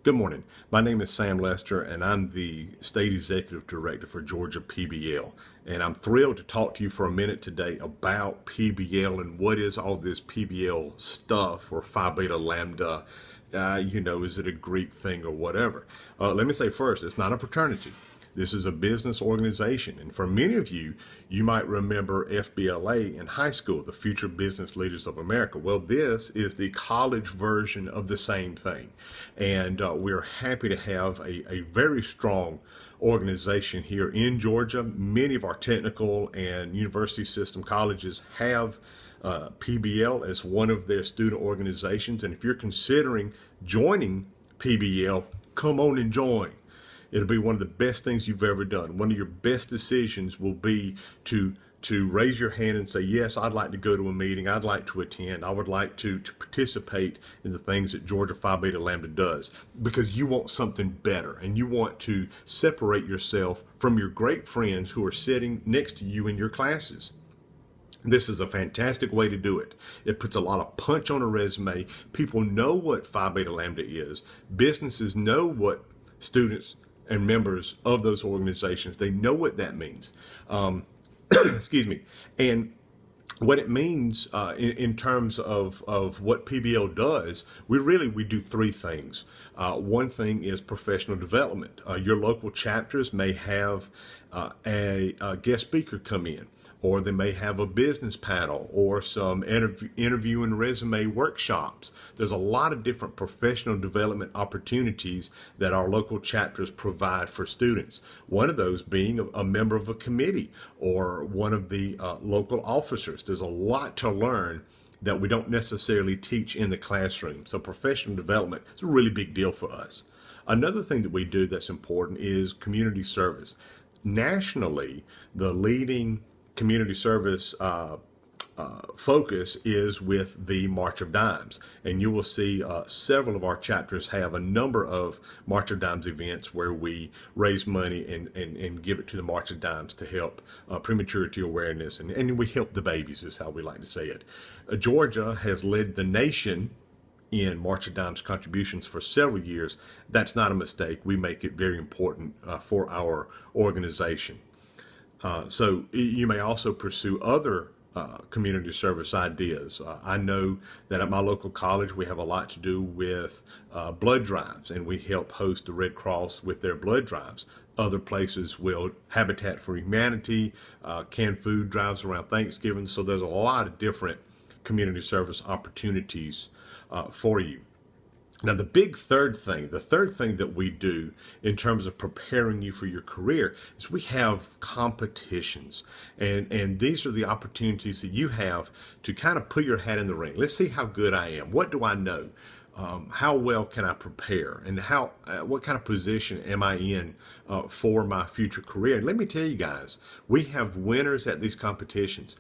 Good morning. My name is Sam Lester, and I'm the State Executive Director for Georgia PBL. And I'm thrilled to talk to you for a minute today about PBL and what is all this PBL stuff, or Phi Beta Lambda. Is it a Greek thing or whatever? Let me say first, it's not a fraternity. This is a business organization. And for many of you, you might remember FBLA in high school, the Future Business Leaders of America. Well, this is the college version of the same thing. And we're happy to have a very strong organization here in Georgia. Many of our technical and university system colleges have PBL as one of their student organizations. And if you're considering joining PBL, come on and join. It'll be one of the best things you've ever done. One of your best decisions will be to raise your hand and say, yes, I'd like to go to a meeting. I'd like to attend. I would like to participate in the things that Georgia Phi Beta Lambda does, because you want something better and you want to separate yourself from your great friends who are sitting next to you in your classes. This is a fantastic way to do it. It puts a lot of punch on a resume. People know what Phi Beta Lambda is. Businesses know what students and members of those organizations, they know what that means. Excuse me. And what it means in terms of what PBL does, we do three things. One thing is professional development. Your local chapters may have a guest speaker come in, or they may have a business panel or some interview and resume workshops. There's a lot of different professional development opportunities that our local chapters provide for students. One of those being a member of a committee or one of the local officers. There's a lot to learn that we don't necessarily teach in the classroom. So professional development is a really big deal for us. Another thing that we do that's important is community service. Nationally, the leading community service focus is with the March of Dimes, and you will see several of our chapters have a number of March of Dimes events where we raise money and give it to the March of Dimes to help prematurity awareness, and we help the babies is how we like to say it. Georgia has led the nation in March of Dimes contributions for several years. That's not a mistake. We make it very important for our organization. So you may also pursue other community service ideas. I know that at my local college we have a lot to do with blood drives, and we help host the Red Cross with their blood drives. Other places will Habitat for Humanity, canned food drives around Thanksgiving. So there's a lot of different community service opportunities for you. Now, the third thing that we do in terms of preparing you for your career is we have competitions. And these are the opportunities that you have to kind of put your hat in the ring. Let's see how good I am. What do I know? How well can I prepare? And what kind of position am I in for my future career? And let me tell you guys, we have winners at these competitions.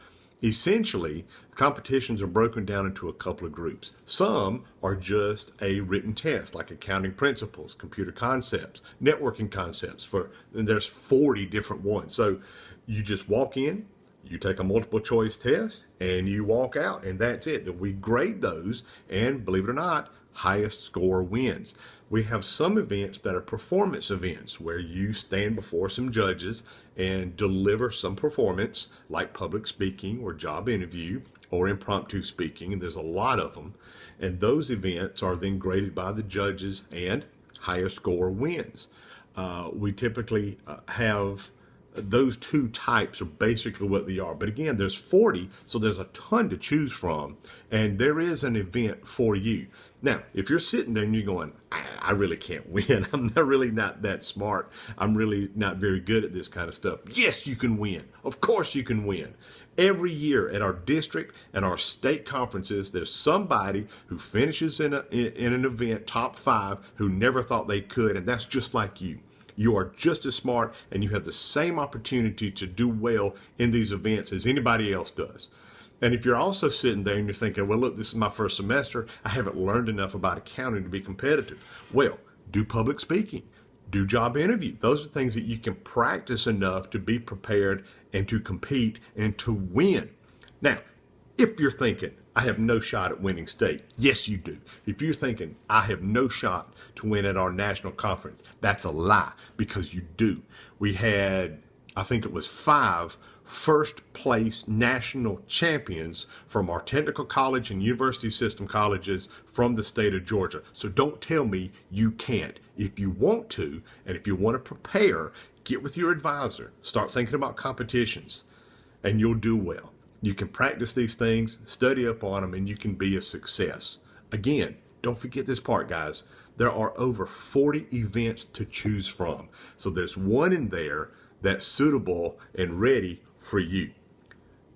Essentially, competitions are broken down into a couple of groups. Some are just a written test, like accounting principles, computer concepts, networking concepts, and there's 40 different ones. So you just walk in, you take a multiple choice test, and you walk out, and that's it. Then we grade those, and believe it or not, highest score wins. We have some events that are performance events where you stand before some judges and deliver some performance, like public speaking or job interview or impromptu speaking, and there's a lot of them. And those events are then graded by the judges, and higher score wins. We typically have those two types are basically what they are. But again, there's 40, so there's a ton to choose from, and there is an event for you. Now, if you're sitting there and you're going, I really can't win. I'm really not that smart. I'm really not very good at this kind of stuff. Yes, you can win. Of course you can win. Every year at our district and our state conferences, there's somebody who finishes in an event, top 5, who never thought they could, and that's just like you. You are just as smart, and you have the same opportunity to do well in these events as anybody else does. And if you're also sitting there and you're thinking, well, look, this is my first semester, I haven't learned enough about accounting to be competitive. Well, do public speaking, do job interview. Those are things that you can practice enough to be prepared and to compete and to win. Now, if you're thinking, I have no shot at winning state. Yes, you do. If you're thinking, I have no shot to win at our national conference, that's a lie, because you do. We had, I think it was 5 first place national champions from our technical college and university system colleges from the state of Georgia. So don't tell me you can't. If you want to, and if you want to prepare, get with your advisor, start thinking about competitions, and you'll do well. You can practice these things, study up on them, and you can be a success. Again, don't forget this part, guys. There are over 40 events to choose from. So there's one in there that's suitable and ready for you.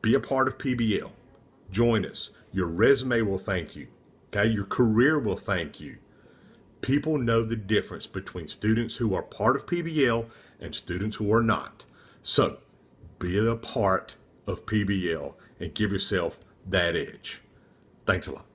Be a part of PBL. Join us. Your resume will thank you. Okay? Your career will thank you. People know the difference between students who are part of PBL and students who are not. So be a part of PBL and give yourself that edge. Thanks a lot.